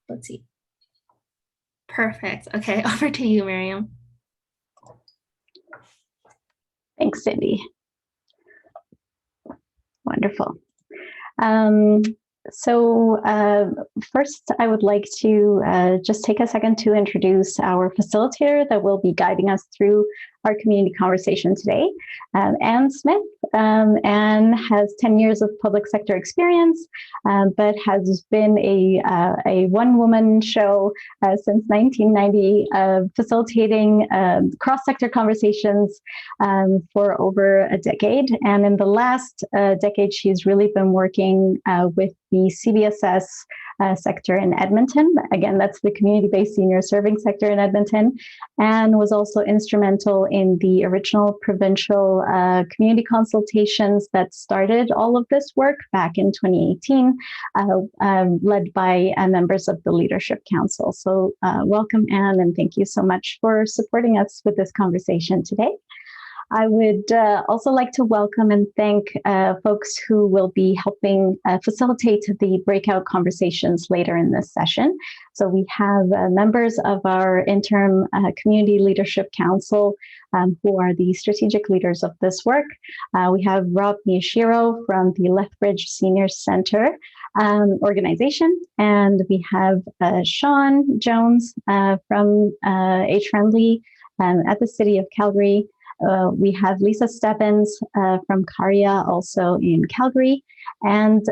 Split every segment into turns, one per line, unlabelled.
let's see. Perfect. Okay, over to you, Miriam.
Thanks, Cindy. Wonderful. First, I would like to just take a second to introduce our facilitator that will be guiding us through our community conversation today. Anne Smith. Anne has 10 years of public sector experience, but has been a one-woman show since 1990, facilitating cross-sector conversations for over a decade. And in the last decade, she's really been working with the CBSS sector in Edmonton. Again, that's the community-based senior serving sector in Edmonton, and was also instrumental in the original provincial community consultations that started all of this work back in 2018, led by members of the Leadership Council. So welcome, Anne, and thank you so much for supporting us with this conversation today. I would also like to welcome and thank folks who will be helping facilitate the breakout conversations later in this session. So we have members of our interim Community Leadership Council who are the strategic leaders of this work. We have Rob Miyashiro from the Lethbridge Senior Center organization, and we have Sean Jones from Age Friendly at the City of Calgary. We have Lisa Stebbins from CARIA, also in Calgary, and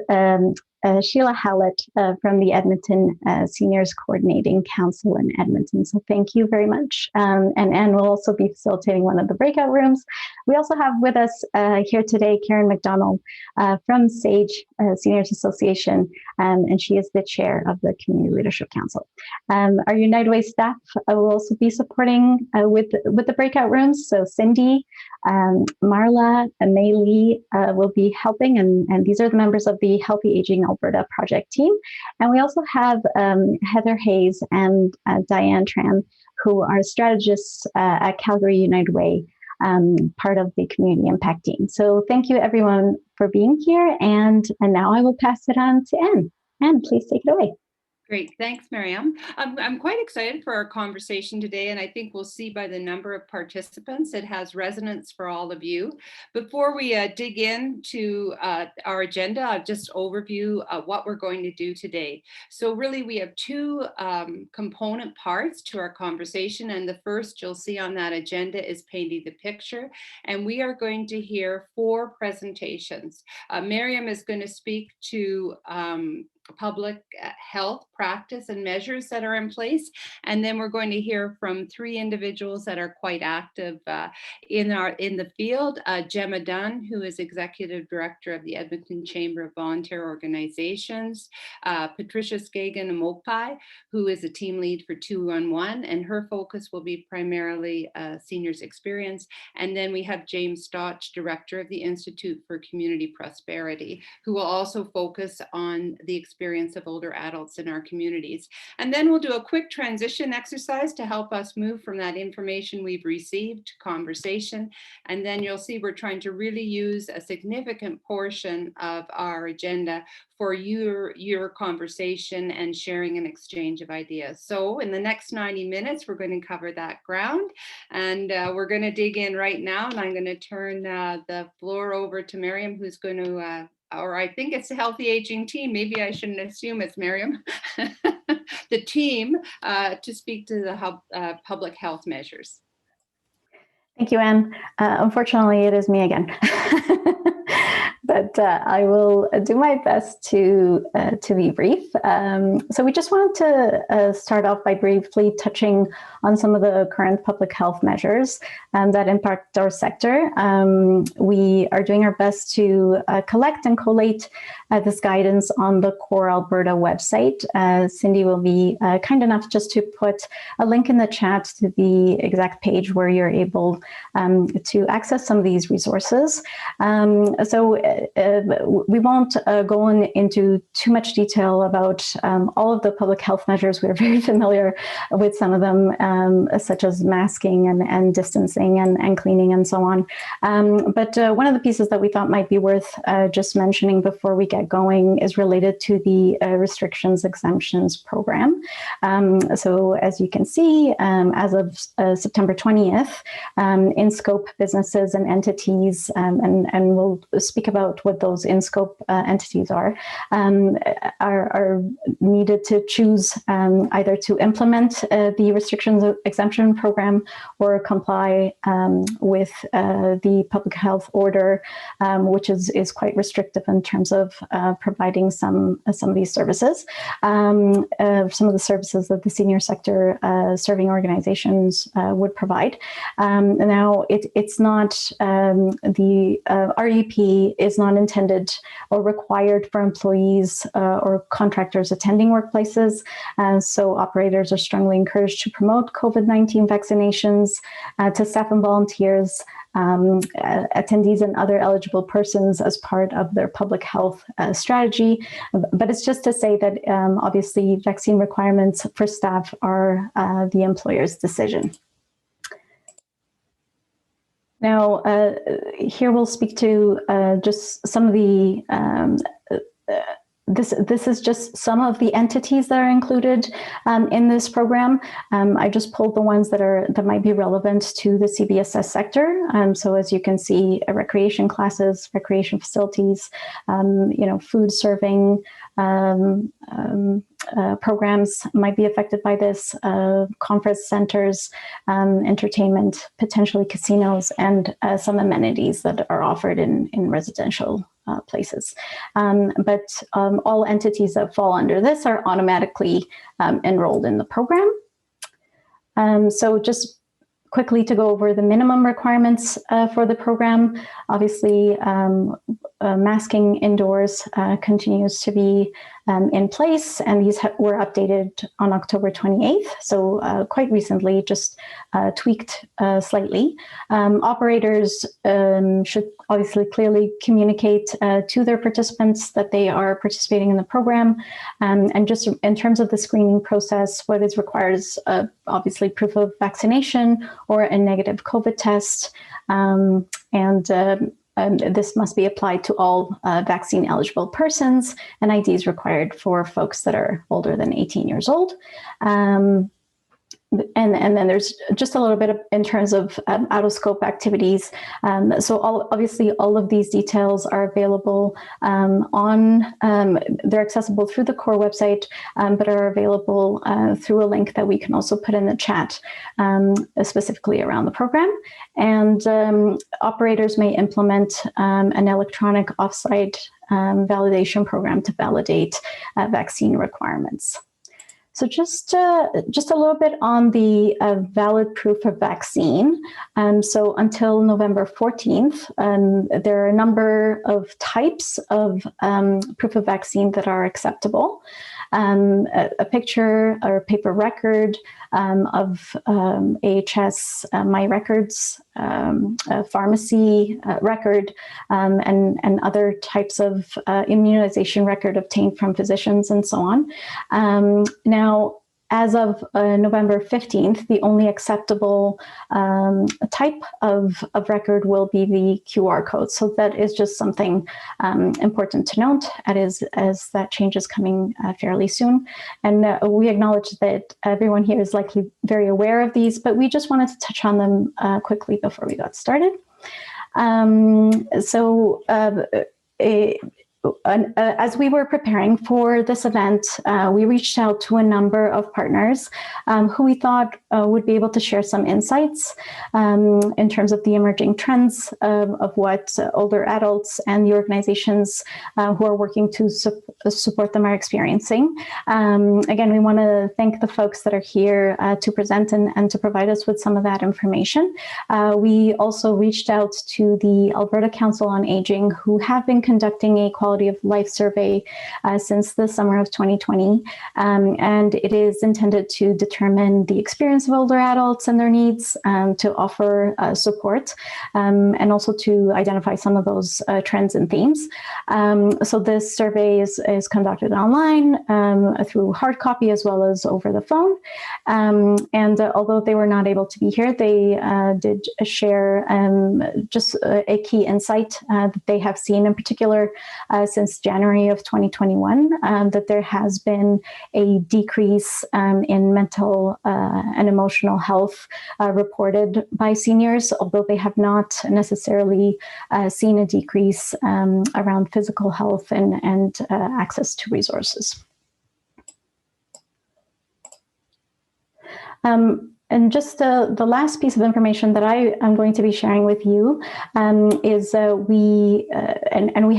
Sheila Hallett from the Edmonton Seniors Coordinating Council in Edmonton. So thank you very much. And Anne will also be facilitating one of the breakout rooms. We also have with us here today Karen McDonald from SAGE Seniors Association, and she is the chair of the Community Leadership Council. Our United Way staff will also be supporting with the breakout rooms. So Cindy, Marla, and Mei Lee will be helping, and these are the members of the Healthy Aging Alberta project team. And we also have Heather Hayes and Diane Tran, who are strategists at Calgary United Way, part of the community impact team. So thank you everyone for being here. And now I will pass it on to Anne. Anne, please take it away.
Great, thanks, Miriam. I'm quite excited for our conversation today, and I think we'll see by the number of participants it has resonance for all of you. Before we dig into our agenda, I'll just overview what we're going to do today. So really we have two component parts to our conversation, and the first you'll see on that agenda is painting the picture, and we are going to hear 4 presentations. Miriam is going to speak to public health practice and measures that are in place. And then we're going to hear from 3 individuals that are quite active in the field. Gemma Dunn, who is Executive Director of the Edmonton Chamber of Volunteer Organizations. Patricia Skagen-Emokpae, who is a team lead for 211, and her focus will be primarily seniors experience. And then we have James Stauch, Director of the Institute for Community Prosperity, who will also focus on the experience of older adults in our communities. And then we'll do a quick transition exercise to help us move from that information we've received to conversation. And then you'll see we're trying to really use a significant portion of our agenda for your conversation and sharing and exchange of ideas. So in the next 90 minutes, we're going to cover that ground, and we're going to dig in right now. And I'm going to turn the floor over to Miriam, who's going to or I think it's the Healthy Aging team. Maybe I shouldn't assume it's Miriam, the team, to speak to the public health measures.
Thank you, Anne. Unfortunately, it is me again. But I will do my best to be brief. So we just wanted to start off by briefly touching on some of the current public health measures that impact our sector. We are doing our best to collect and collate this guidance on the Core Alberta website. Cindy will be kind enough just to put a link in the chat to the exact page where you're able to access some of these resources. So we won't go into too much detail about all of the public health measures. We're very familiar with some of them, such as masking and distancing and cleaning and so on. But one of the pieces that we thought might be worth just mentioning before we get going is related to the restrictions exemptions program. So as you can see, as of September 20th, in scope businesses and entities, and we'll speak about what those in scope entities are needed to choose either to implement the restrictions exemption program or comply with the public health order, which is quite restrictive in terms of providing some of these services. Some of the services that the senior sector serving organizations would provide. Now, it's not, the REP is not intended or required for employees or contractors attending workplaces. So operators are strongly encouraged to promote COVID-19 vaccinations to staff and volunteers, attendees and other eligible persons as part of their public health strategy. But it's just to say that obviously vaccine requirements for staff are the employer's decision. Now, here we'll speak to just some of the this is just some of the entities that are included in this program. I just pulled the ones that might be relevant to the CBSS sector. So as you can see, recreation classes, recreation facilities, food serving programs might be affected by this, conference centers, entertainment, potentially casinos, and some amenities that are offered in residential places. But all entities that fall under this are automatically enrolled in the program. So just quickly to go over the minimum requirements for the program. Obviously, masking indoors continues to be in place, and these were updated on October 28th, so quite recently, just tweaked slightly. Operators should obviously clearly communicate to their participants that they are participating in the program, and just in terms of the screening process, what is required is obviously proof of vaccination or a negative COVID test, and this must be applied to all vaccine eligible persons, and ID is required for folks that are older than 18 years old. And then there's just a little bit in terms of out of scope activities. So obviously all of these details are available they're accessible through the core website, but are available through a link that we can also put in the chat specifically around the program. And operators may implement an electronic offsite validation program to validate vaccine requirements. So just a little bit on the valid proof of vaccine. So until November 14th, there are a number of types of proof of vaccine that are acceptable. A picture or paper record of AHS My Records, pharmacy record, and other types of immunization record obtained from physicians and so on. Now, as of November 15th, the only acceptable type of record will be the QR code. So that is just something important to note as that change is coming fairly soon. And we acknowledge that everyone here is likely very aware of these, but we just wanted to touch on them quickly before we got started. As we were preparing for this event, we reached out to a number of partners who we thought would be able to share some insights in terms of the emerging trends of what older adults and the organizations who are working to support them are experiencing. Again, we want to thank the folks that are here to present and to provide us with some of that information. We also reached out to the Alberta Council on Aging, who have been conducting a quality quality of life survey since the summer of 2020. And it is intended to determine the experience of older adults and their needs, to offer support, and also to identify some of those trends and themes. So this survey is conducted online through hard copy as well as over the phone. And although they were not able to be here, they did share just a key insight that they have seen in particular since January of 2021, that there has been a decrease in mental and emotional health reported by seniors, although they have not necessarily seen a decrease around physical health and access to resources. And just the last piece of information that I am going to be sharing with you is we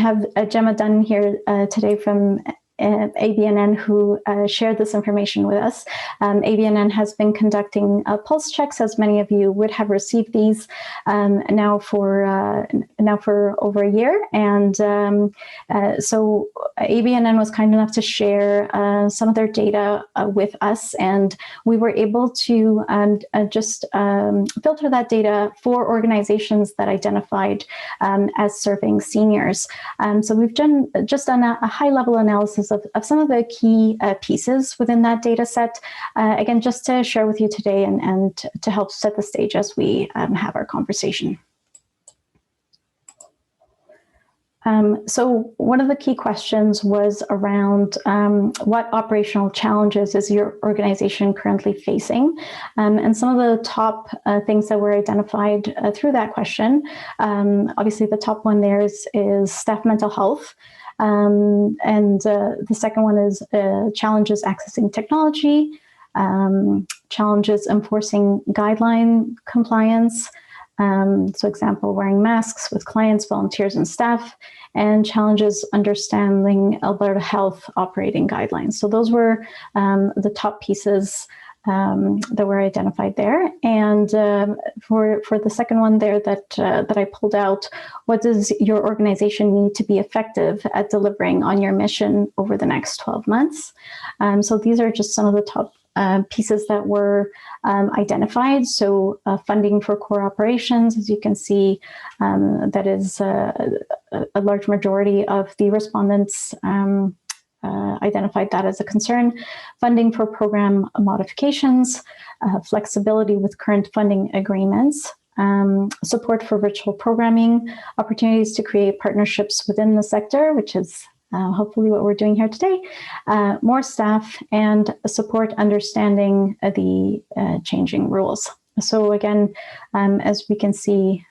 have Gemma Dunn here today from ABNN who shared this information with us. ABNN has been conducting pulse checks, as many of you would have received these now for over a year. And so ABNN was kind enough to share some of their data with us, and we were able to just filter that data for organizations that identified as serving seniors. So we've done a high-level analysis of some of the key pieces within that data set, again, just to share with you today and to help set the stage as we have our conversation. So one of the key questions was around what operational challenges is your organization currently facing? And some of the top things that were identified through that question, obviously the top one there is staff mental health. And the second one is challenges accessing technology, challenges enforcing guideline compliance, so example, wearing masks with clients, volunteers, and staff, and challenges understanding Alberta Health operating guidelines. So those were the top pieces that were identified there. And for the second one there that I pulled out, what does your organization need to be effective at delivering on your mission over the next 12 months? So these are just some of the top pieces that were identified. So funding for core operations, as you can see, that is a large majority of the respondents identified that as a concern. Funding for program modifications, flexibility with current funding agreements, support for virtual programming, opportunities to create partnerships within the sector, which is hopefully what we're doing here today, more staff, and support understanding the changing rules. So again, as we can see,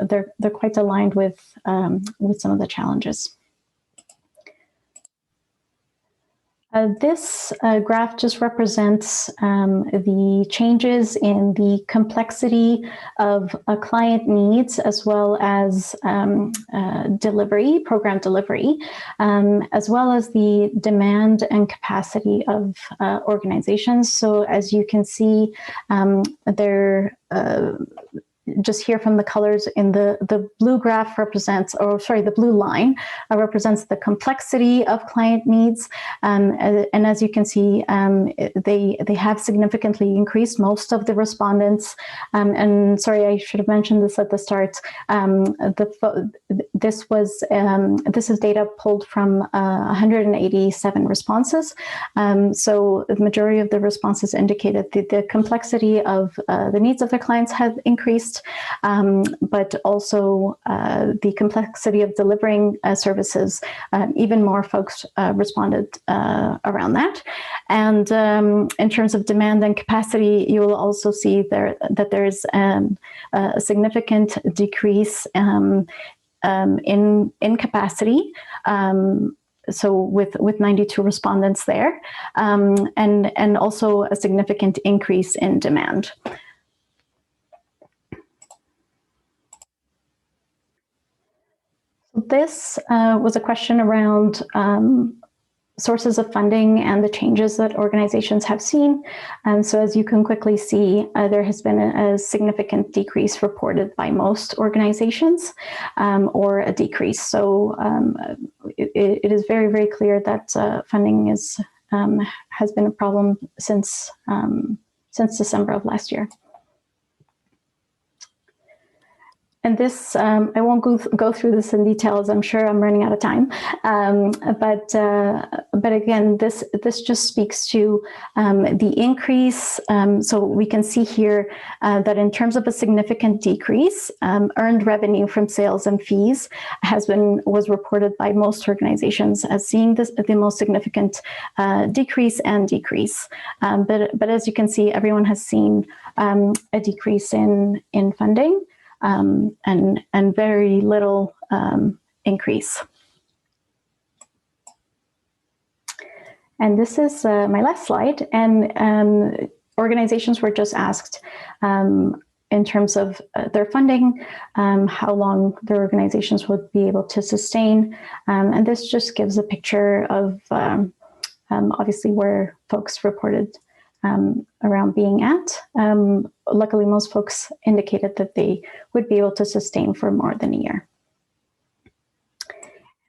they're quite aligned with some of the challenges. This graph just represents the changes in the complexity of a client needs, as well as delivery, program delivery, as well as the demand and capacity of organizations. So as you can see, they're just here from the colors in the blue graph represents, or sorry, the blue line represents the complexity of client needs. And as you can see, they have significantly increased. Most of the respondents, and sorry, I should have mentioned this at the start, this is data pulled from 187 responses. So the majority of the responses indicated that the complexity of the needs of their clients have increased, but also the complexity of delivering services. Even more folks responded around that. And in terms of demand and capacity, you will also see that there's a significant decrease in capacity. So with 92 respondents there, and also a significant increase in demand. This was a question around sources of funding and the changes that organizations have seen. So as you can quickly see, there has been a significant decrease reported by most organizations, or a decrease. So it is very, very clear that funding has been a problem since December of last year. And this, I won't go through this in detail, as I'm sure I'm running out of time. But again, this just speaks to the increase. So we can see here that in terms of a significant decrease, earned revenue from sales and fees was reported by most organizations as seeing the most significant decrease and decrease. But as you can see, everyone has seen a decrease in funding. And very little increase. And this is my last slide. And organizations were just asked in terms of their funding, how long their organizations would be able to sustain. And this just gives a picture of obviously where folks reported around being at. Luckily, most folks indicated that they would be able to sustain for more than a year.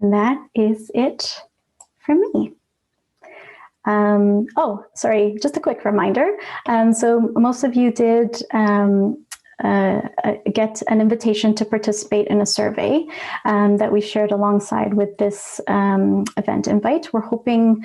And that is it for me. Oh, sorry, just a quick reminder. So most of you did get an invitation to participate in a survey that we shared alongside with this event invite. We're hoping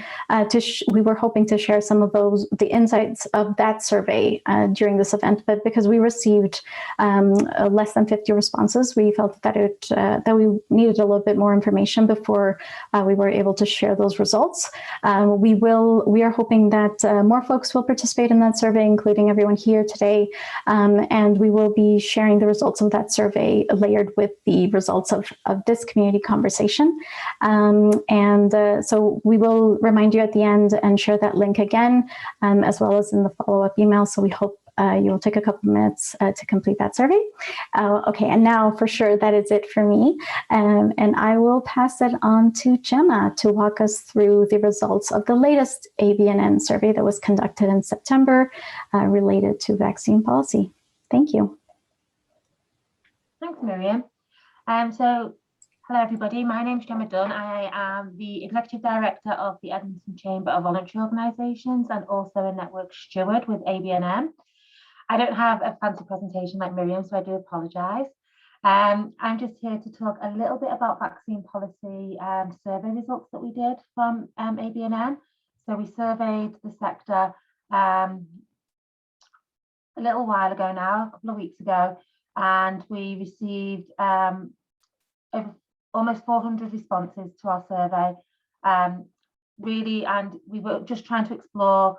we were hoping to share some of the insights of that survey during this event, but because we received less than 50 responses, we felt that that we needed a little bit more information before we were able to share those results. We are hoping that more folks will participate in that survey, including everyone here today, and we will be sharing the results of that survey layered with the results of this community conversation. So we will remind you at the end and share that link again, as well as in the follow-up email. So we hope you'll take a couple minutes to complete that survey. Okay, and now for sure that is it for me. And I will pass it on to Gemma to walk us through the results of the latest ABNN survey that was conducted in September related to vaccine policy. Thank you.
Thanks, Miriam. So, hello everybody, my name is Gemma Dunn. I am the Executive Director of the Edmonton Chamber of Voluntary Organisations and also a Network Steward with ABNN. I don't have a fancy presentation like Miriam, so I do apologise. I'm just here to talk a little bit about vaccine policy survey results that we did from ABNN. So we surveyed the sector a little while ago now, a couple of weeks ago, and we received almost 400 responses to our survey, really, and we were just trying to explore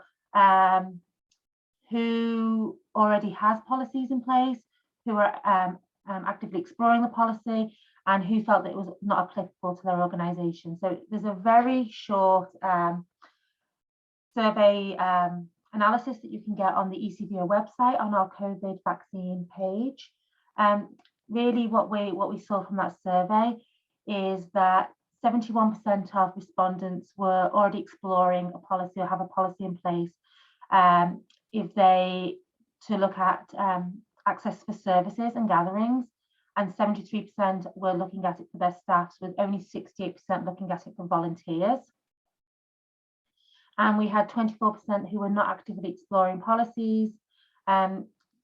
who already has policies in place, who are actively exploring the policy, and who felt that it was not applicable to their organisation. So there's a very short survey analysis that you can get on the ECVO website on our COVID vaccine page. Really what we saw from that survey is that 71% of respondents were already exploring a policy or have a policy in place to look at access for services and gatherings, and 73% were looking at it for their staffs, with only 68% looking at it for volunteers. And we had 24% who were not actively exploring policies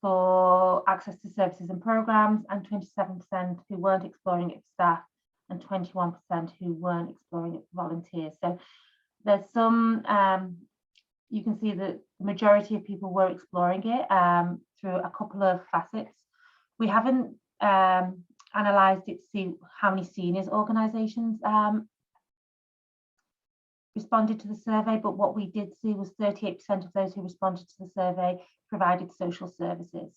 for access to services and programs, and 27% who weren't exploring it for staff, and 21% who weren't exploring it for volunteers. So there's some, you can see that the majority of people were exploring it through a couple of facets. We haven't analysed it to see how many seniors organisations responded to the survey, but what we did see was 38% of those who responded to the survey provided social services.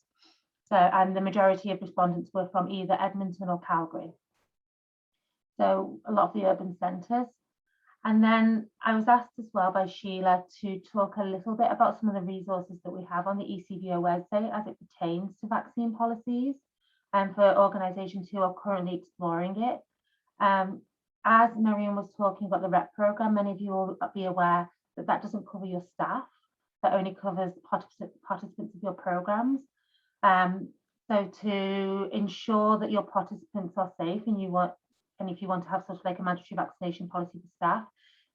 So, and the majority of respondents were from either Edmonton or Calgary. So a lot of the urban centres. And then I was asked as well by Sheila to talk a little bit about some of the resources that we have on the ECVO website as it pertains to vaccine policies and for organisations who are currently exploring it. as Miriam was talking about the REP program, many of you will be aware that that doesn't cover your staff, that only covers participants of your programs. So to ensure that your participants are safe and if you want to have sort of like a mandatory vaccination policy for staff,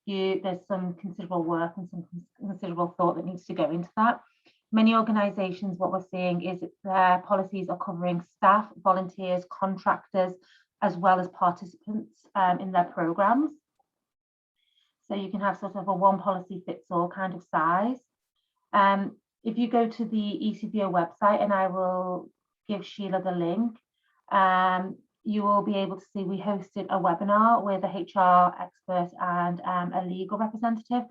there's some considerable work and some considerable thought that needs to go into that. Many organisations, what we're seeing is that their policies are covering staff, volunteers, contractors, as well as participants in their programs. So you can have sort of a one policy fits all kind of size. If you go to the ECVO website, and I will give Sheila the link, you will be able to see we hosted a webinar with a HR expert and a legal representative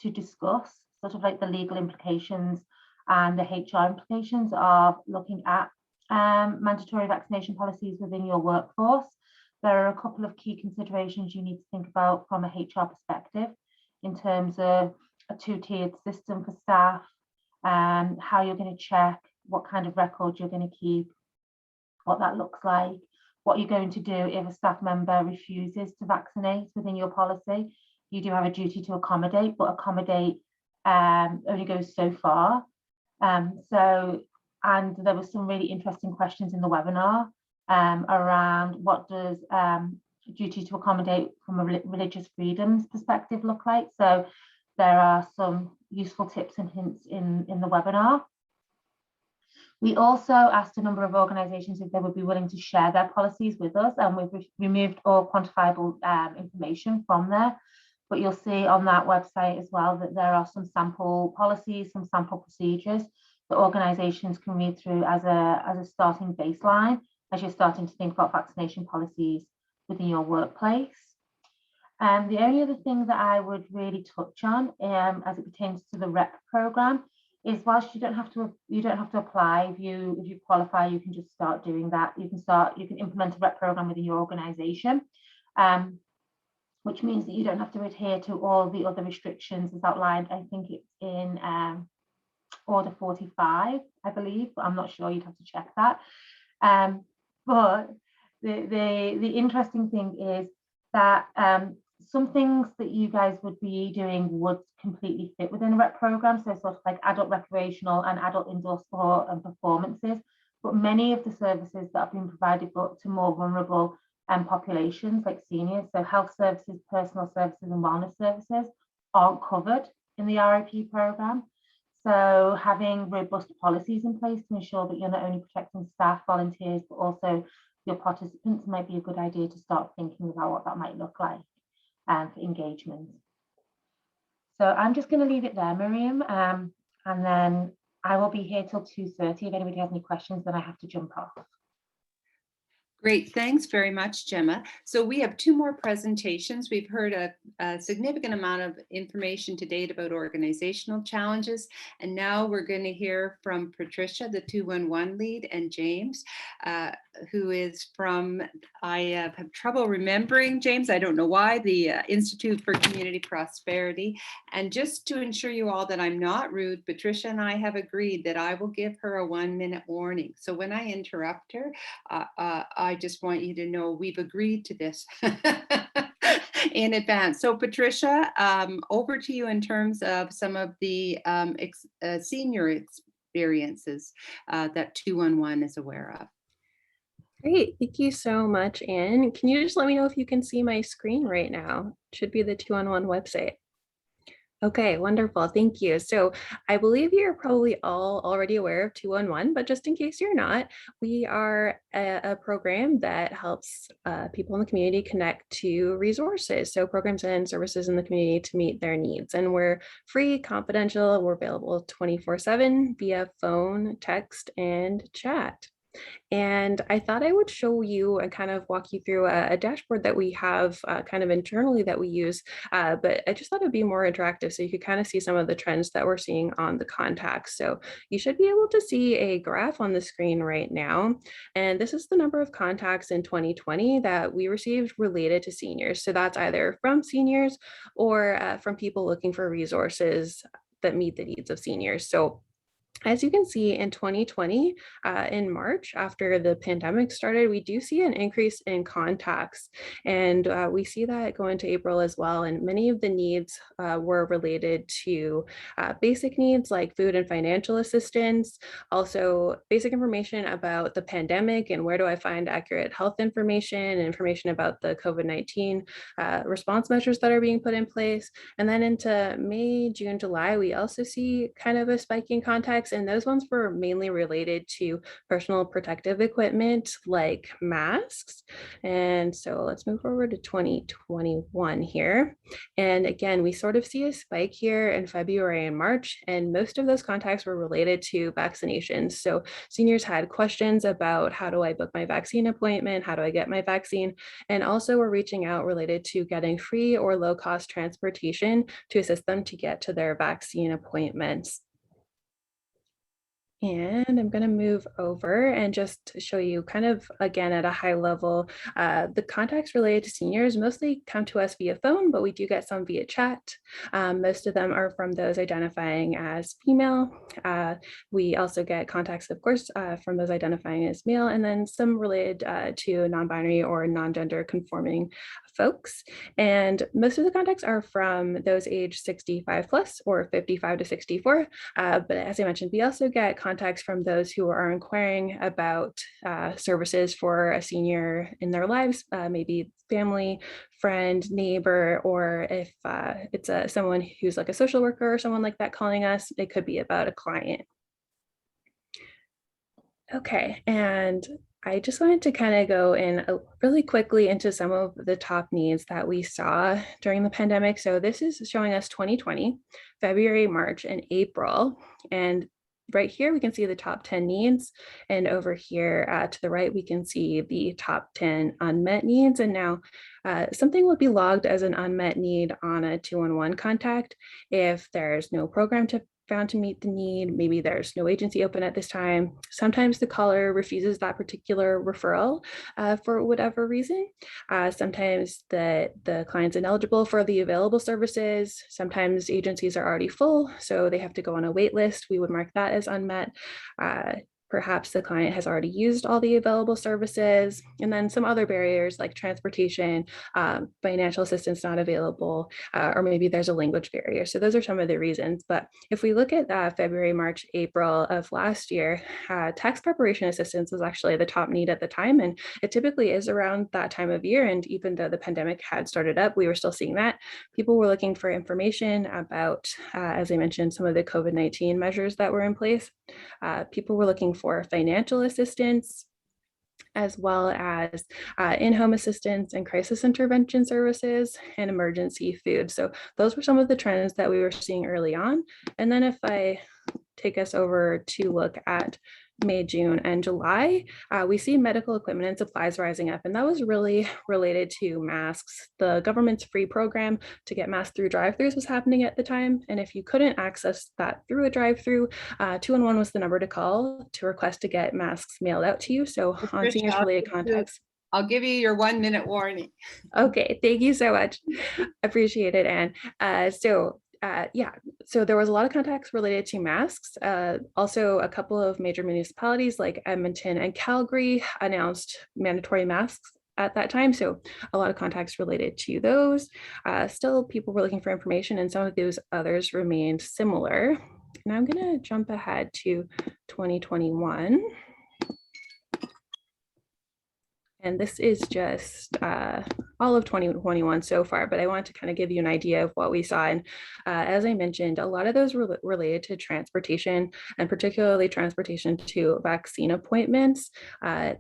to discuss sort of like the legal implications and the HR implications of looking at mandatory vaccination policies within your workforce. There are a couple of key considerations you need to think about from a HR perspective in terms of a two-tiered system for staff, how you're going to check, what kind of record you're going to keep, what that looks like, what you're going to do if a staff member refuses to vaccinate within your policy. You do have a duty to accommodate, but accommodate only goes so far. And there were some really interesting questions in the webinar around what does duty to accommodate from a religious freedoms perspective look like. So there are some useful tips and hints in the webinar. We also asked a number of organisations if they would be willing to share their policies with us, and we've removed all quantifiable information from there. But you'll see on that website as well that there are some sample policies, some sample procedures that organisations can read through as a starting baseline as you're starting to think about vaccination policies within your workplace. The only other thing that I would really touch on as it pertains to the REP program is whilst you don't have to apply, if you qualify, you can just start doing that. You can implement a REP program within your organisation, which means that you don't have to adhere to all the other restrictions as outlined. I think it's in Order 45, I believe, but I'm not sure. You'd have to check that. But the interesting thing is that some things that you guys would be doing would completely fit within a REP program, so sort of like adult recreational and adult indoor sport and performances. But many of the services that have been provided to more vulnerable populations like seniors, so health services, personal services and wellness services aren't covered in the RIP program. So having robust policies in place to ensure that you're not only protecting staff, volunteers, but also your participants might be a good idea to start thinking about what that might look like for engagement. So I'm just going to leave it there, Miriam, and then I will be here till 2:30. If anybody has any questions, then I have to jump off.
Great, thanks very much, Gemma. So we have two more presentations. We've heard a significant amount of information to date about organizational challenges, and now we're going to hear from Patricia, the 211 lead, and James, who is from, I have trouble remembering, James, I don't know why, the Institute for Community Prosperity. And just to ensure you all that I'm not rude, Patricia and I have agreed that I will give her a 1-minute warning. So when I interrupt her, I just want you to know we've agreed to this in advance. So Patricia, over to you in terms of some of the senior experiences that 211 is aware of.
Great, thank you so much, Anne. Can you just let me know if you can see my screen right now? It should be the 211 website. Okay, wonderful, thank you. So I believe you're probably all already aware of 211, but just in case you're not, we are a program that helps people in the community connect to resources, so programs and services in the community to meet their needs. And we're free, confidential, we're available 24/7 via phone, text, and chat. And I thought I would show you and kind of walk you through a dashboard that we have kind of internally that we use, but I just thought it'd be more interactive so you could kind of see some of the trends that we're seeing on the contacts. So you should be able to see a graph on the screen right now. And this is the number of contacts in 2020 that we received related to seniors. So that's either from seniors or from people looking for resources that meet the needs of seniors. So As you can see in 2020, in March, after the pandemic started, we do see an increase in contacts. And we see that go into April as well. And many of the needs were related to basic needs like food and financial assistance, also basic information about the pandemic and where do I find accurate health information and information about the COVID-19 response measures that are being put in place. And then into May, June, July, we also see kind of a spike in contacts, and those ones were mainly related to personal protective equipment like masks. And so let's move forward to 2021 here. And again, we sort of see a spike here in February and March, and most of those contacts were related to vaccinations. So seniors had questions about how do I book my vaccine appointment, how do I get my vaccine, and also were reaching out related to getting free or low cost transportation to assist them to get to their vaccine appointments. And I'm going to move over and just show you kind of, again, at a high level, the contacts related to seniors mostly come to us via phone, but we do get some via chat. Most of them are from those identifying as female. We also get contacts, of course, from those identifying as male, and then some related to non-binary or non-gender conforming folks. And most of the contacts are from those age 65 plus or 55 to 64. But as I mentioned, we also get contacts from those who are inquiring about services for a senior in their lives, maybe family, friend, neighbor, or if it's someone who's like a social worker or someone like that calling us, it could be about a client. Okay, and I just wanted to kind of go in really quickly into some of the top needs that we saw during the pandemic. So this is showing us 2020, February, March, and April. And right here, we can see the top 10 needs. And over here to the right, we can see the top 10 unmet needs. And now something will be logged as an unmet need on a 211 contact if there's no program found to meet the need. Maybe there's no agency open at this time. Sometimes the caller refuses that particular referral for whatever reason. Sometimes the client's ineligible for the available services. Sometimes agencies are already full, so they have to go on a wait list. We would mark that as unmet. Perhaps the client has already used all the available services, and then some other barriers like transportation, financial assistance not available, or maybe there's a language barrier. So those are some of the reasons. But if we look at February, March, April of last year, tax preparation assistance was actually the top need at the time. And it typically is around that time of year. And even though the pandemic had started up, we were still seeing that. People were looking for information about, as I mentioned, some of the COVID-19 measures that were in place. People were looking for financial assistance, as well as in-home assistance and crisis intervention services and emergency food. So those were some of the trends that we were seeing early on. And then if I take us over to look at May, June, and July, we see medical equipment and supplies rising up, and that was really related to masks. The government's free program to get masks through drive-thrus was happening at the time, and if you couldn't access that through a drive-thru, 211 was the number to call to request to get masks mailed out to you. So on seniors-related contacts.
I'll give you your 1 minute warning.
Okay, thank you so much. Appreciate it, Anne. So there was a lot of contacts related to masks. Also, a couple of major municipalities like Edmonton and Calgary announced mandatory masks at that time. So a lot of contacts related to those. Still, people were looking for information, and some of those others remained similar. Now I'm going to jump ahead to 2021. And this is just all of 2021 so far, but I want to kind of give you an idea of what we saw. And as I mentioned, a lot of those were related to transportation, and particularly transportation to vaccine appointments.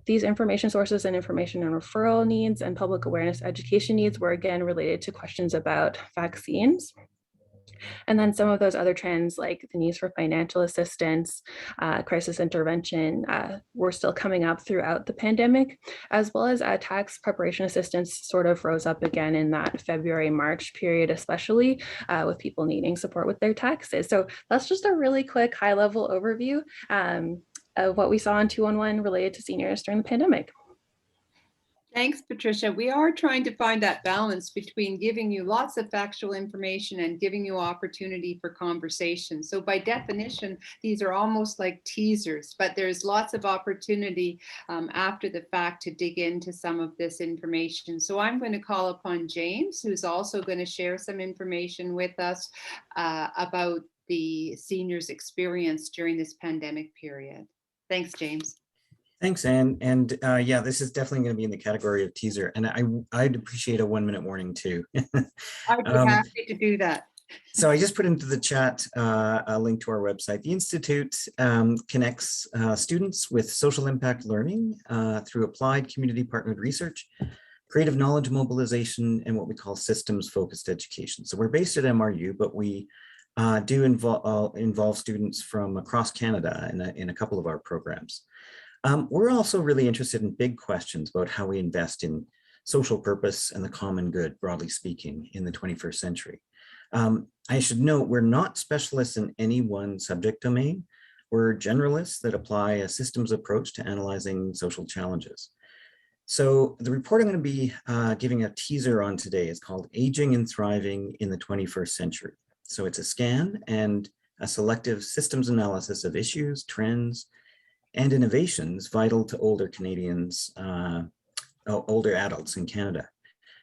These information sources and information and referral needs and public awareness education needs were again related to questions about vaccines. And then some of those other trends like the needs for financial assistance, crisis intervention were still coming up throughout the pandemic, as well as tax preparation assistance sort of rose up again in that February, March period, especially with people needing support with their taxes. So that's just a really quick high level overview of what we saw in 211 related to seniors during the pandemic.
Thanks, Patricia. We are trying to find that balance between giving you lots of factual information and giving you opportunity for conversation. So by definition, these are almost like teasers, but there's lots of opportunity after the fact to dig into some of this information. So I'm going to call upon James, who's also going to share some information with us about the seniors' experience during this pandemic period. Thanks, James.
Thanks, Anne. And yeah, this is definitely going to be in the category of teaser. And I'd appreciate a 1-minute warning too.
I'd be happy to do that.
So I just put into the chat a link to our website. The Institute connects students with social impact learning through applied community partnered research, creative knowledge mobilization, and what we call systems focused education. So we're based at MRU, but we do involve students from across Canada in a couple of our programs. We're also really interested in big questions about how we invest in social purpose and the common good, broadly speaking, in the 21st century. I should note, we're not specialists in any one subject domain. We're generalists that apply a systems approach to analyzing social challenges. So the report I'm going to be giving a teaser on today is called Aging and Thriving in the 21st Century. So it's a scan and a selective systems analysis of issues, trends, and innovations vital to older Canadians, older adults in Canada.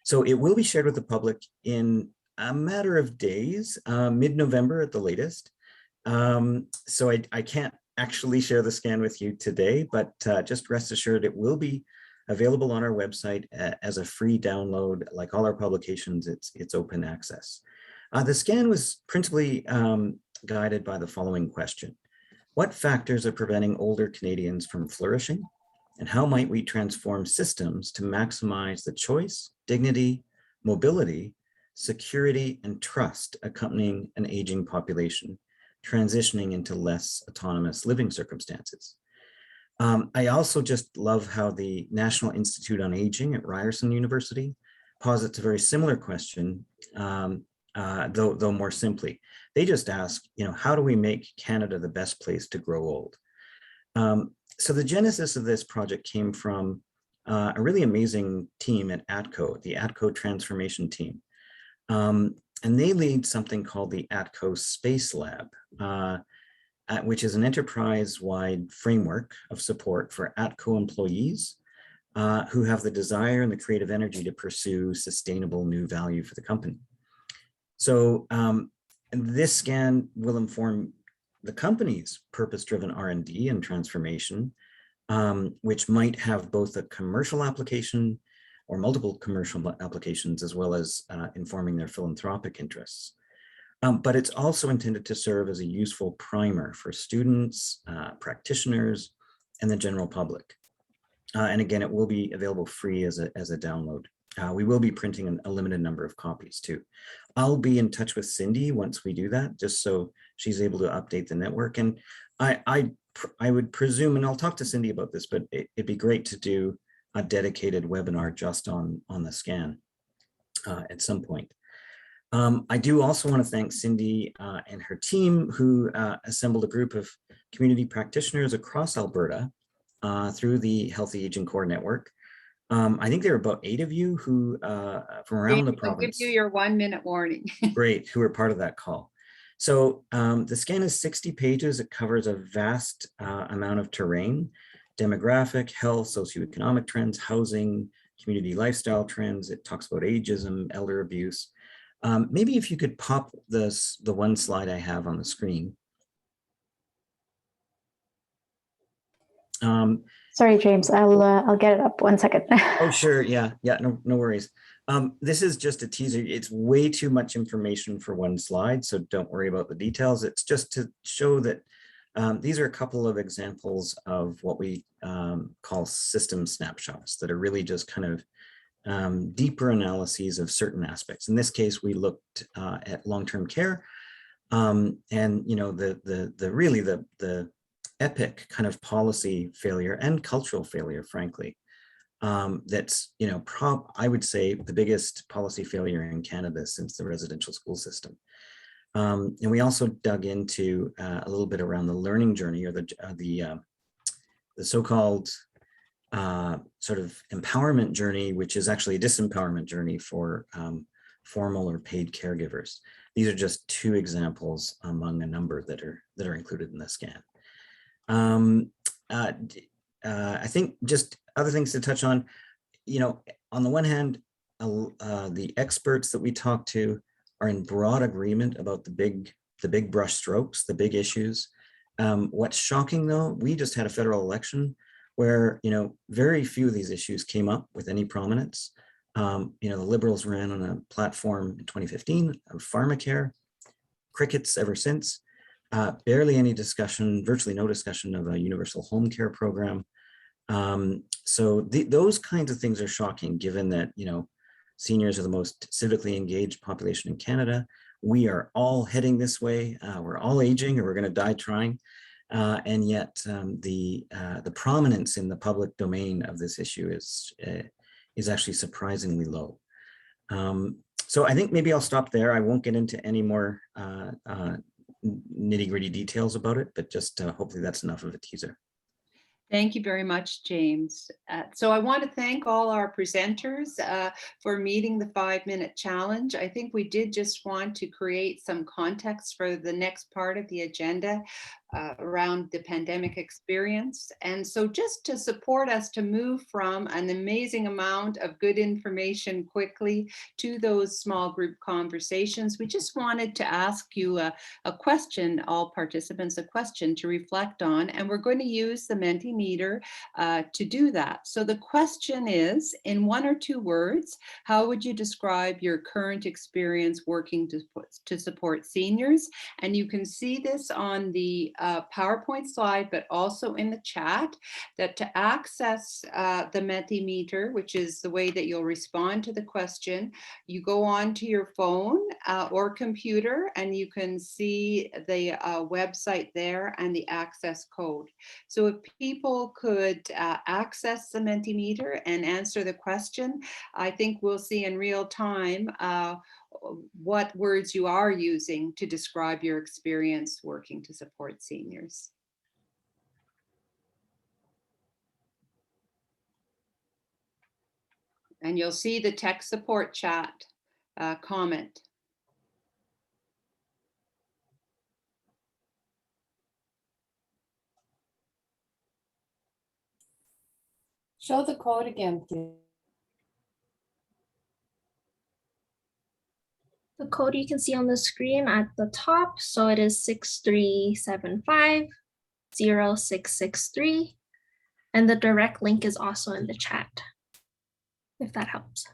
So it will be shared with the public in a matter of days, mid-November at the latest. So I can't actually share the scan with you today, but just rest assured it will be available on our website as a free download. Like all our publications, it's open access. The scan was principally guided by the following question. What factors are preventing older Canadians from flourishing? And how might we transform systems to maximize the choice, dignity, mobility, security, and trust accompanying an aging population transitioning into less autonomous living circumstances? I also just love how the National Institute on Aging at Ryerson University posits a very similar question, though more simply. They just ask, how do we make Canada the best place to grow old? So the genesis of this project came from a really amazing team at ATCO, the ATCO Transformation Team. And they lead something called the ATCO Space Lab, which is an enterprise-wide framework of support for ATCO employees who have the desire and the creative energy to pursue sustainable new value for the company. So this scan will inform the company's purpose-driven R&D and transformation, which might have both a commercial application or multiple commercial applications, as well as informing their philanthropic interests. But it's also intended to serve as a useful primer for students, practitioners, and the general public. And again, it will be available free as a download. We will be printing a limited number of copies too. I'll be in touch with Cindy once we do that, just so she's able to update the network. And I would presume, and I'll talk to Cindy about this, but it'd be great to do a dedicated webinar just on the scan at some point. I do also want to thank Cindy and her team who assembled a group of community practitioners across Alberta through the Healthy Aging Core Network. I think there are about 8 of you who from around the province.
I'll give you your 1-minute warning.
Great, who are part of that call. So the scan is 60 pages. It covers a vast amount of terrain, demographic, health, socioeconomic trends, housing, community lifestyle trends. It talks about ageism, elder abuse. Maybe if you could pop the one slide I have on the screen.
Sorry, James, I'll get it up 1 second.
Oh, sure. Yeah, no worries. This is just a teaser. It's way too much information for one slide, so don't worry about the details. It's just to show that these are a couple of examples of what we call system snapshots that are really just kind of deeper analyses of certain aspects. In this case, we looked at long-term care, and the epic kind of policy failure and cultural failure, frankly. That's, I would say the biggest policy failure in Canada since the residential school system. And we also dug into a little bit around the learning journey, or the so-called sort of empowerment journey, which is actually a disempowerment journey for formal or paid caregivers. These are just two examples among a number that are included in the scan. I think just other things to touch on, on the one hand, the experts that we talk to are in broad agreement about the big brush strokes, the big issues. What's shocking though, we just had a federal election where, very few of these issues came up with any prominence. The Liberals ran on a platform in 2015 of pharmacare, crickets ever since. Barely any discussion, virtually no discussion of a universal home care program. So those kinds of things are shocking, given that, seniors are the most civically engaged population in Canada. We are all heading this way. We're all aging, or we're going to die trying. And yet the prominence in the public domain of this issue is actually surprisingly low. So I think maybe I'll stop there. I won't get into any more nitty-gritty details about it, but just hopefully that's enough of a teaser.
Thank you very much, James. So I want to thank all our presenters for meeting the 5-minute challenge. I think we did just want to create some context for the next part of the agenda around the pandemic experience. And so just to support us to move from an amazing amount of good information quickly to those small group conversations, we just wanted to ask you a question, all participants, a question to reflect on, and we're going to use the Mentimeter to do that. So the question is, in 1 or 2 words, how would you describe your current experience working to support seniors? And you can see this on the PowerPoint slide, but also in the chat, that to access the Mentimeter, which is the way that you'll respond to the question, you go on to your phone or computer, and you can see the website there and the access code. So if people could access the Mentimeter and answer the question, I think we'll see in real time what words you are using to describe your experience working to support seniors. And you'll see the tech support chat comment.
Show the code again, please.
The code you can see on the screen at the top. So it is 6375-0663. And the direct link is also in the chat, if that helps.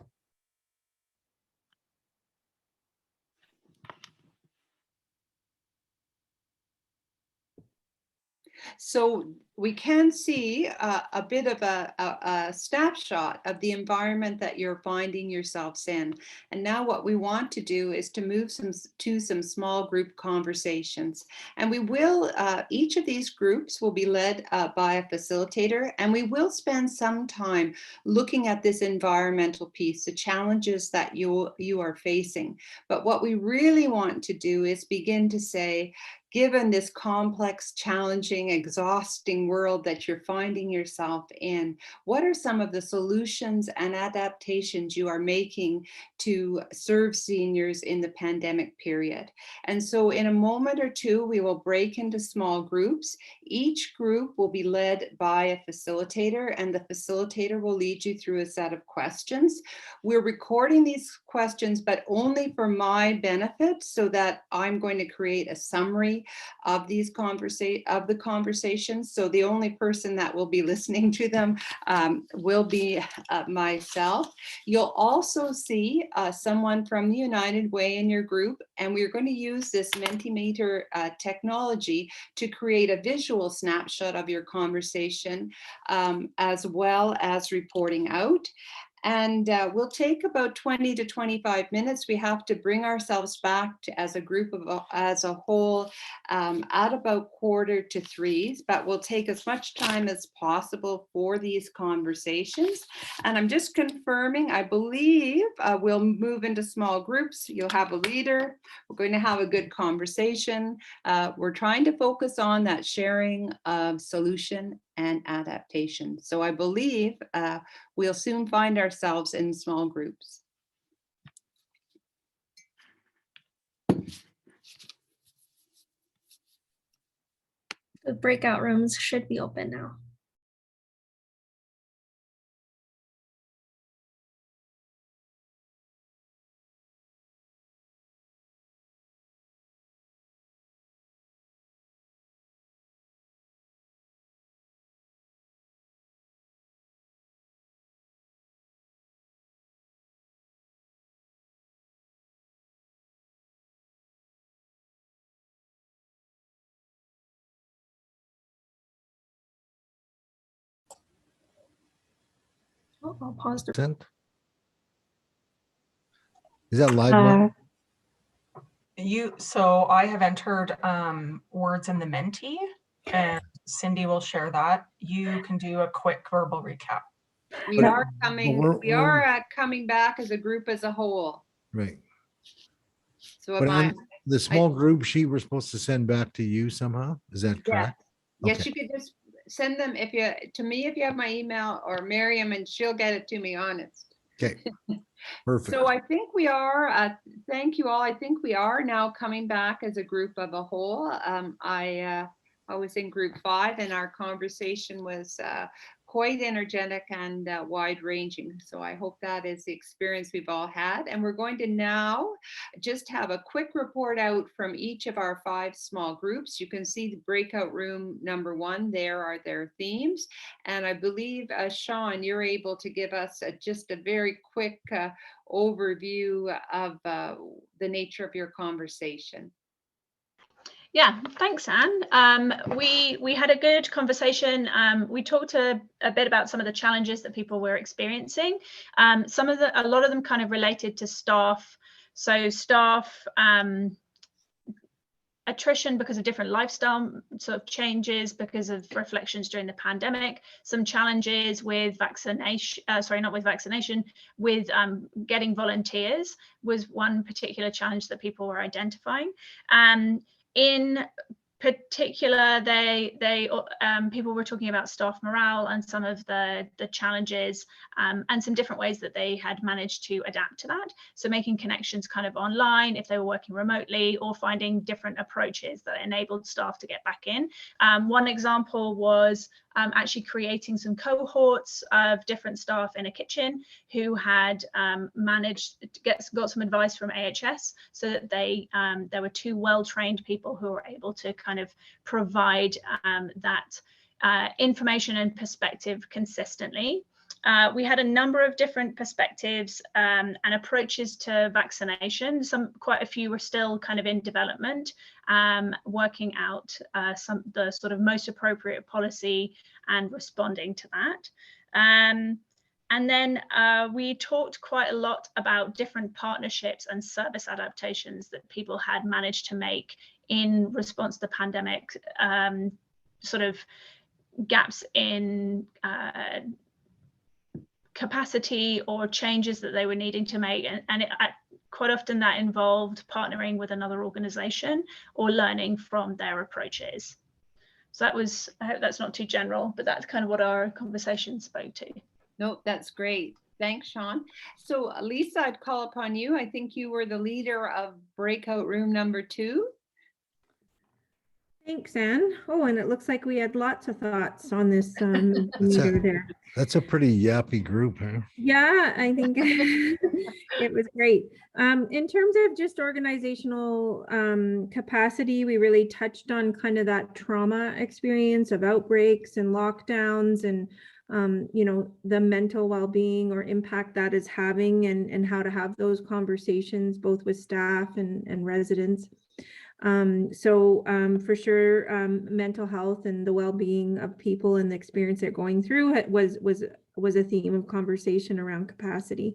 So we can see a bit of a snapshot of the environment that you're finding yourselves in. And now what we want to do is to move to some small group conversations. And we will, each of these groups will be led by a facilitator, and we will spend some time looking at this environmental piece, the challenges that you are facing. But what we really want to do is begin to say, given this complex, challenging, exhausting world that you're finding yourself in, what are some of the solutions and adaptations you are making to serve seniors in the pandemic period? And so in a moment or two, we will break into small groups. Each group will be led by a facilitator, and the facilitator will lead you through a set of questions. We're recording these questions, but only for my benefit, so that I'm going to create a summary of these conversations. So the only person that will be listening to them will be myself. You'll also see someone from the United Way in your group, and we're going to use this Mentimeter technology to create a visual snapshot of your conversation, as well as reporting out. And we'll take about 20 to 25 minutes. We have to bring ourselves back to, as a group as a whole, at about 2:45, but we'll take as much time as possible for these conversations. And I'm just confirming, I believe we'll move into small groups. You'll have a leader. We're going to have a good conversation. We're trying to focus on that sharing of solution and adaptations. So I believe we'll soon find ourselves in small groups.
The breakout rooms should be open now. Oh, I'll pause the.
Is that live? Mark?
So I have entered words in the Menti, and Cindy will share that. You can do a quick verbal recap.
We are coming back as a group as a whole.
Right.
So
But the small group sheet we're supposed to send back to you somehow. Is that correct?
Yes,
Okay.
you could just send them if you have my email, or Miriam, and she'll get it to me honest.
Okay. Perfect.
So I think we are, thank you all. I think we are now coming back as a group of a whole. I was in group 5 and our conversation was quite energetic and wide ranging. So I hope that is the experience we've all had. And we're going to now just have a quick report out from each of our 5 small groups. You can see the breakout room number 1, there are their themes. And I believe, Sean, you're able to give us just a very quick overview of the nature of your conversation.
Yeah, thanks, Anne. We had a good conversation. We talked a bit about some of the challenges that people were experiencing. A lot of them kind of related to staff. So staff attrition because of different lifestyle sort of changes, because of reflections during the pandemic, some challenges with vaccination, with getting volunteers was one particular challenge that people were identifying. In particular, people were talking about staff morale and some of the challenges and some different ways that they had managed to adapt to that. So making connections kind of online if they were working remotely, or finding different approaches that enabled staff to get back in. One example was actually creating some cohorts of different staff in a kitchen who had managed to got some advice from AHS, so that there were 2 well-trained people who were able to kind of provide that information and perspective consistently. We had a number of different perspectives and approaches to vaccination. Quite a few were still kind of in development, working out the sort of most appropriate policy and responding to that. And then we talked quite a lot about different partnerships and service adaptations that people had managed to make in response to the pandemic, sort of gaps in capacity or changes that they were needing to make. And quite often that involved partnering with another organization or learning from their approaches. So that was, I hope that's not too general, but that's kind of what our conversation spoke to.
No, that's great. Thanks, Sean. So Lisa, I'd call upon you. I think you were the leader of breakout room number 2.
Thanks, Anne. Oh, and it looks like we had lots of thoughts on this meter there.
That's a pretty yappy group, huh?
Yeah, I think it was great. In terms of just organizational capacity, we really touched on kind of that trauma experience of outbreaks and lockdowns, and the mental well-being or impact that is having, and how to have those conversations both with staff and residents. For sure, mental health and the well-being of people and the experience they're going through was a theme of conversation around capacity.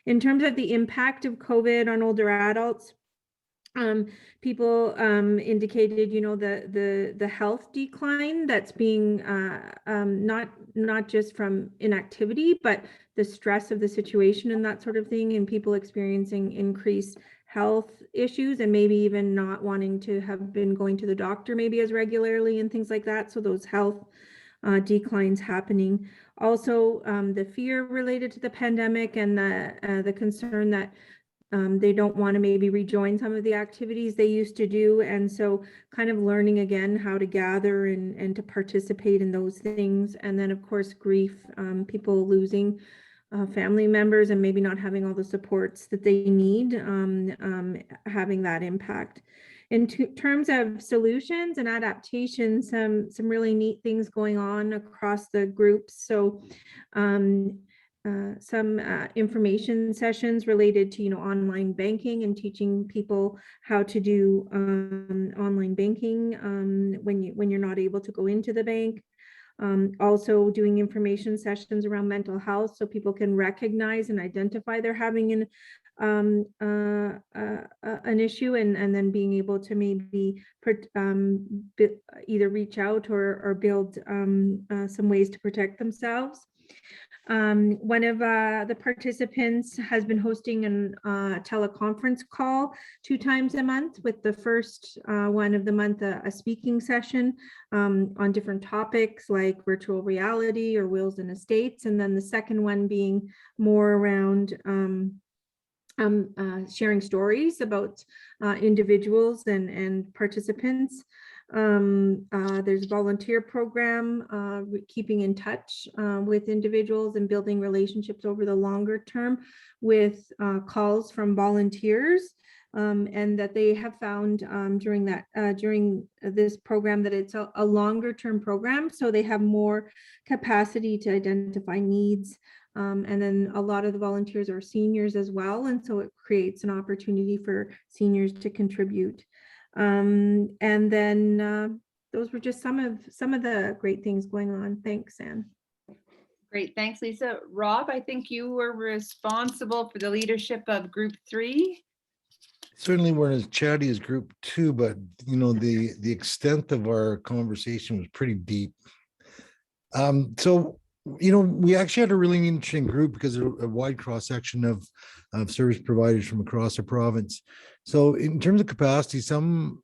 In terms of the impact of COVID on older adults, people indicated, the health decline that's being not just from inactivity, but the stress of the situation and that sort of thing, and people experiencing increased health issues and maybe even not wanting to have been going to the doctor maybe as regularly and things like that. So those health declines happening. Also, the fear related to the pandemic and the concern that they don't want to maybe rejoin some of the activities they used to do. And so kind of learning again how to gather and to participate in those things. And then of course, grief, people losing family members and maybe not having all the supports that they need, having that impact. In terms of solutions and adaptations, some really neat things going on across the groups. So some information sessions related to online banking and teaching people how to do online banking when you're not able to go into the bank. Also doing information sessions around mental health so people can recognize and identify they're having an issue and then being able to maybe either reach out or build some ways to protect themselves. One of the participants has been hosting a teleconference call 2 times a month, with the first one of the month a speaking session on different topics like virtual reality or wills and estates, and then the second one being more around sharing stories about individuals and participants. There's a volunteer program, keeping in touch with individuals and building relationships over the longer term with calls from volunteers, and that they have found during this program that it's a longer term program, so they have more capacity to identify needs. And then a lot of the volunteers are seniors as well, and so it creates an opportunity for seniors to contribute. And then those were just some of the great things going on. Thanks, Anne.
Great, thanks, Lisa. Rob, I think you were responsible for the leadership of Group 3.
Certainly we're as chatty as Group 2, but the extent of our conversation was pretty deep. So we actually had a really interesting group because of a wide cross section of service providers from across the province. So in terms of capacity, some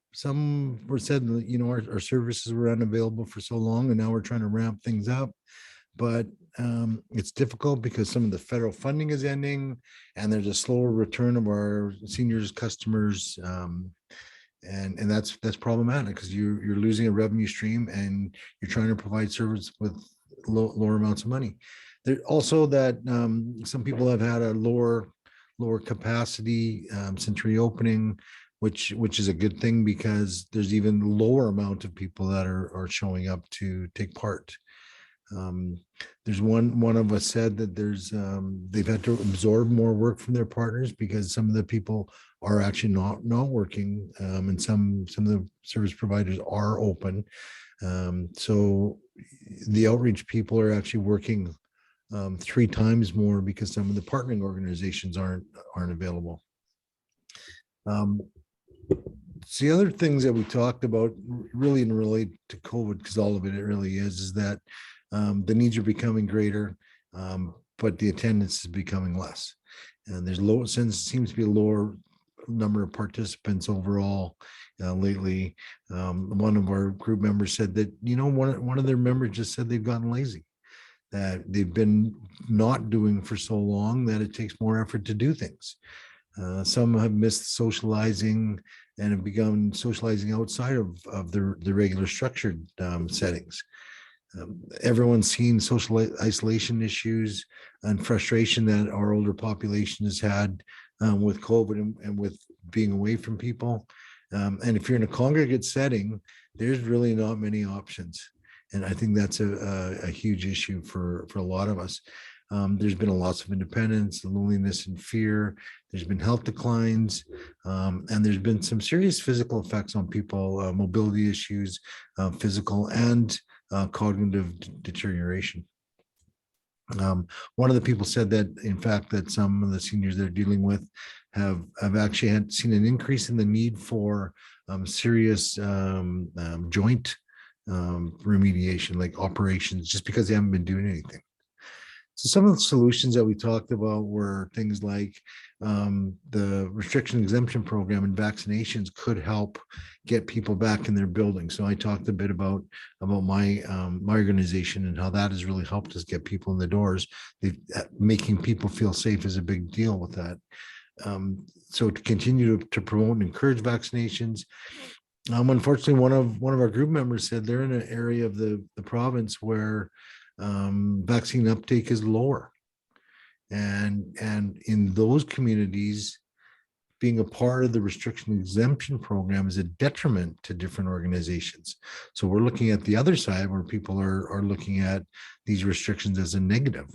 were said that our services were unavailable for so long, and now we're trying to ramp things up. But it's difficult because some of the federal funding is ending, and there's a slower return of our seniors customers, and that's problematic because you're losing a revenue stream and you're trying to provide service with lower amounts of money. There also that some people have had a lower capacity since reopening, which is a good thing because there's even lower amount of people that are showing up to take part. There's one of us said that they've had to absorb more work from their partners because some of the people are actually not working, and some of the service providers are open. So the outreach people are actually working 3 times more because some of the partnering organizations aren't available. So the other things that we talked about really relate to COVID, because all of it really is that the needs are becoming greater, but the attendance is becoming less. And there's seems to be a lower number of participants overall lately. One of our group members said that, one of their members just said they've gotten lazy, that they've been not doing for so long that it takes more effort to do things. Some have missed socializing and have begun socializing outside of the regular structured settings. Everyone's seen social isolation issues and frustration that our older population has had with COVID and with being away from people. And if you're in a congregate setting, there's really not many options. And I think that's a huge issue for a lot of us. There's been a loss of independence, loneliness and fear. There's been health declines, and there's been some serious physical effects on people, mobility issues, physical and cognitive deterioration. One of the people said that, in fact, that some of the seniors they're dealing with have actually seen an increase in the need for serious joint remediation, like operations, just because they haven't been doing anything. So some of the solutions that we talked about were things like the restriction exemption program and vaccinations could help get people back in their buildings. So I talked a bit about my my organization and how that has really helped us get people in the doors. Making people feel safe is a big deal with that. So to continue to promote and encourage vaccinations. Unfortunately, one of our group members said they're in an area of the province where vaccine uptake is lower. And in those communities, being a part of the restriction exemption program is a detriment to different organizations. So we're looking at the other side where people are looking at these restrictions as a negative.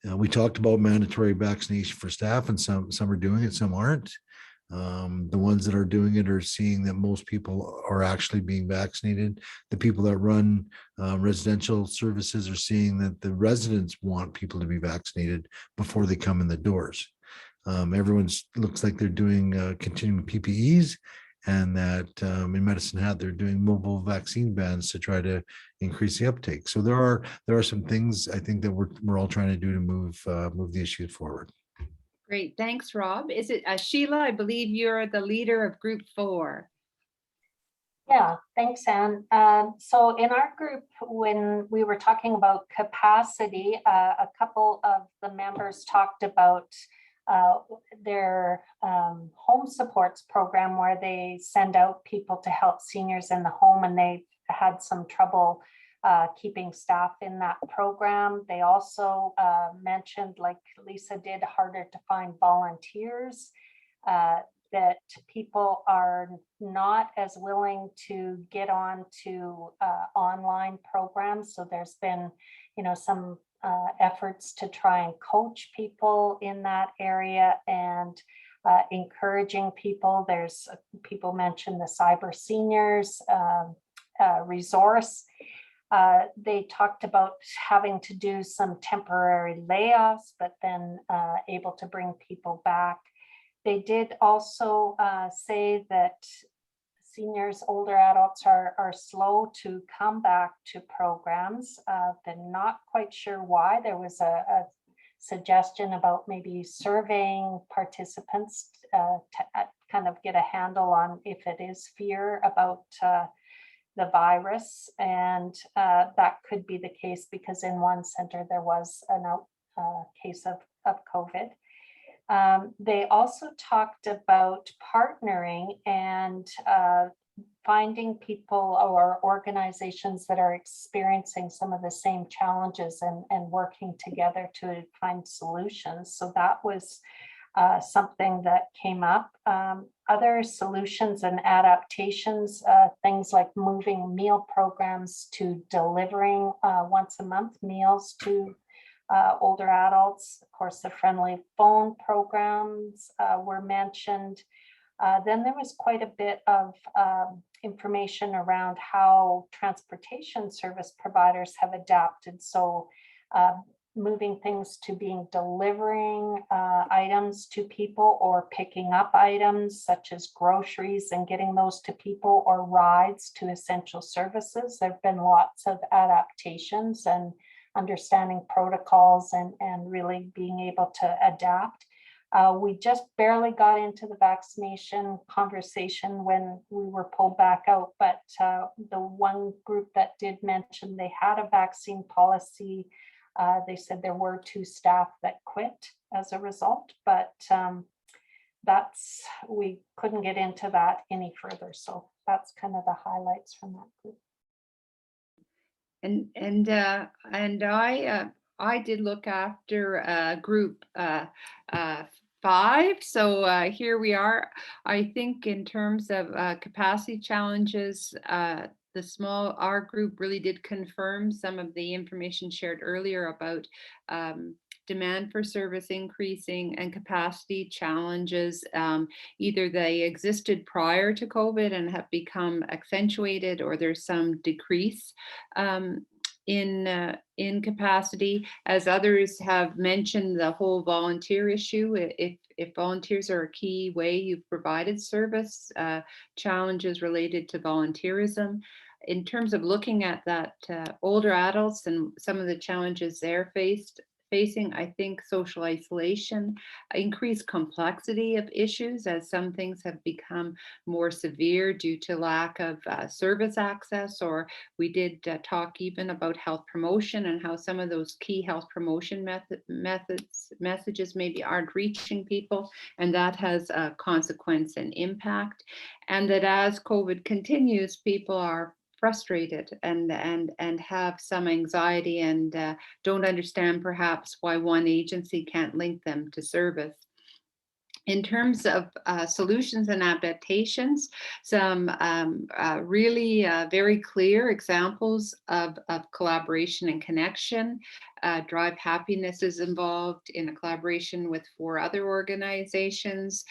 We talked about mandatory vaccination for staff, and some are doing it, some aren't. The ones that are doing it are seeing that most people are actually being vaccinated. The people that run residential services are seeing that the residents want people to be vaccinated before they come in the doors. Everyone's looks like they're doing continuing PPEs, and that in Medicine Hat they're doing mobile vaccine bans to try to increase the uptake. So there are some things I think that we're all trying to do to move the issue forward.
Great, thanks, Rob. Is it Sheila? I believe you're the leader of Group 4.
Yeah, thanks, Anne. So in our group, when we were talking about capacity, a couple of the members talked about their home supports program where they send out people to help seniors in the home, and they had some trouble keeping staff in that program. They also mentioned, like Lisa did, harder to find volunteers, that people are not as willing to get on to online programs. So there's been, some efforts to try and coach people in that area and encouraging people. There's people mentioned the Cyber Seniors resource. They talked about having to do some temporary layoffs, but then able to bring people back. They did also say that seniors, older adults are slow to come back to programs. They're not quite sure why. There was a suggestion about maybe surveying participants to kind of get a handle on if it is fear about the virus, and that could be the case because in one center there was a case of COVID. They also talked about partnering and finding people or organizations that are experiencing some of the same challenges and working together to find solutions. So that was something that came up. Other solutions and adaptations, things like moving meal programs to delivering once a month meals to older adults. Of course, the friendly phone programs were mentioned. Then there was quite a bit of information around how transportation service providers have adapted. So moving things to being delivering items to people or picking up items such as groceries and getting those to people, or rides to essential services. There have been lots of adaptations and understanding protocols and really being able to adapt. We just barely got into the vaccination conversation when we were pulled back out, but the one group that did mention they had a vaccine policy, they said there were 2 staff that quit as a result, but we couldn't get into that any further. So that's kind of the highlights from that group.
And I did look after group 5. So here we are. I think in terms of capacity challenges, our group really did confirm some of the information shared earlier about demand for service increasing and capacity challenges. Either they existed prior to COVID and have become accentuated, or there's some decrease in capacity. As others have mentioned, the whole volunteer issue. If volunteers are a key way you've provided service, challenges related to volunteerism. in terms of looking at that older adults and some of the challenges they're facing, I think social isolation, increased complexity of issues as some things have become more severe due to lack of service access, or we did talk even about health promotion and how some of those key health promotion messages maybe aren't reaching people, and that has a consequence and impact. And that as COVID continues, people are frustrated and have some anxiety and don't understand perhaps why one agency can't link them to service. In terms of solutions and adaptations, some really very clear examples of collaboration and connection. Drive Happiness is involved in a collaboration with 4 other organizations.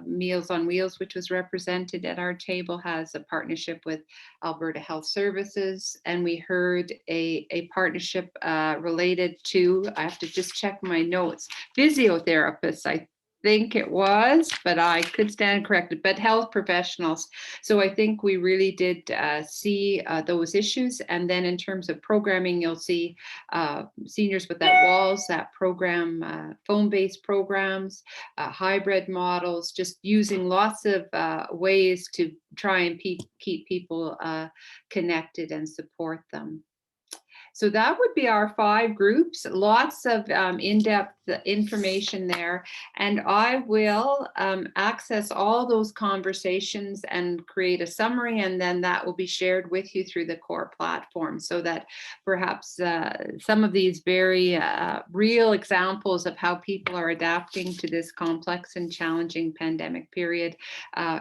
Meals on Wheels, which was represented at our table, has a partnership with Alberta Health Services. And we heard a partnership related to, I have to just check my notes, physiotherapists, I think it was, but I could stand corrected, but health professionals. So I think we really did see those issues. And then in terms of programming, you'll see Seniors Without Walls, that program, phone-based programs, hybrid models, just using lots of ways to try and keep people connected and support them. So that would be our 5 groups, lots of in-depth information there. And I will access all those conversations and create a summary, and then that will be shared with you through the core platform, so that perhaps some of these very real examples of how people are adapting to this complex and challenging pandemic period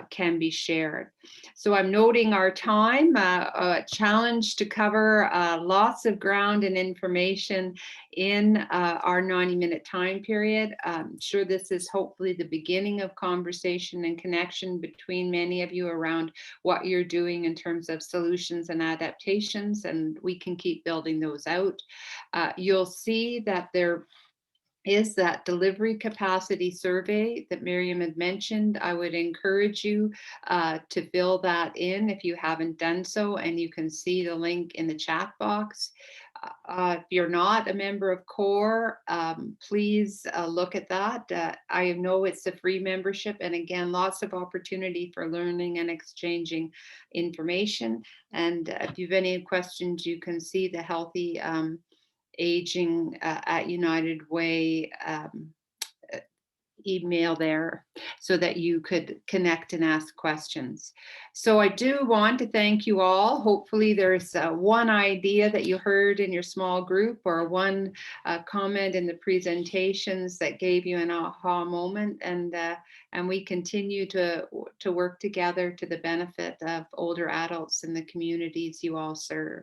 can be shared. So I'm noting our time, a challenge to cover lots of ground and information in our 90-minute time period. I'm sure this is hopefully the beginning of conversation and connection between many of you around what you're doing in terms of solutions and adaptations, and we can keep building those out. You'll see that there is that delivery capacity survey that Miriam had mentioned. I would encourage you to fill that in if you haven't done so, and you can see the link in the chat box. If you're not a member of CORE, please look at that. I know it's a free membership, and again, lots of opportunity for learning and exchanging information. And if you have any questions, you can see the Healthy Aging at United Way email there, so that you could connect and ask questions. So I do want to thank you all. Hopefully there's one idea that you heard in your small group, or one comment in the presentations that gave you an aha moment, and we continue to work together to the benefit of older adults in the communities you all serve.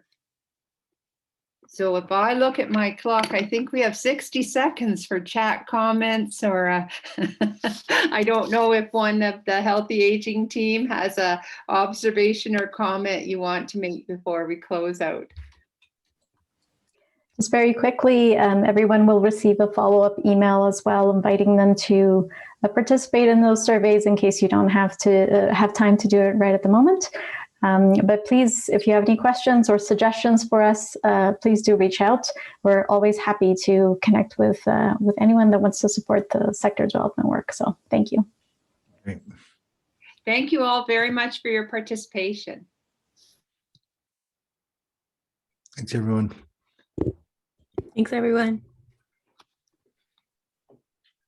So if I look at my clock, I think we have 60 seconds for chat comments, or I don't know if one of the Healthy Aging team has a observation or comment you want to make before we close out.
Just very quickly, everyone will receive a follow-up email as well, inviting them to participate in those surveys in case you don't have time to do it right at the moment. But please, if you have any questions or suggestions for us, please do reach out. We're always happy to connect with anyone that wants to support the sector development work. So thank you.
Great.
Thank you all very much for your participation.
Thanks, everyone.
Thanks, everyone.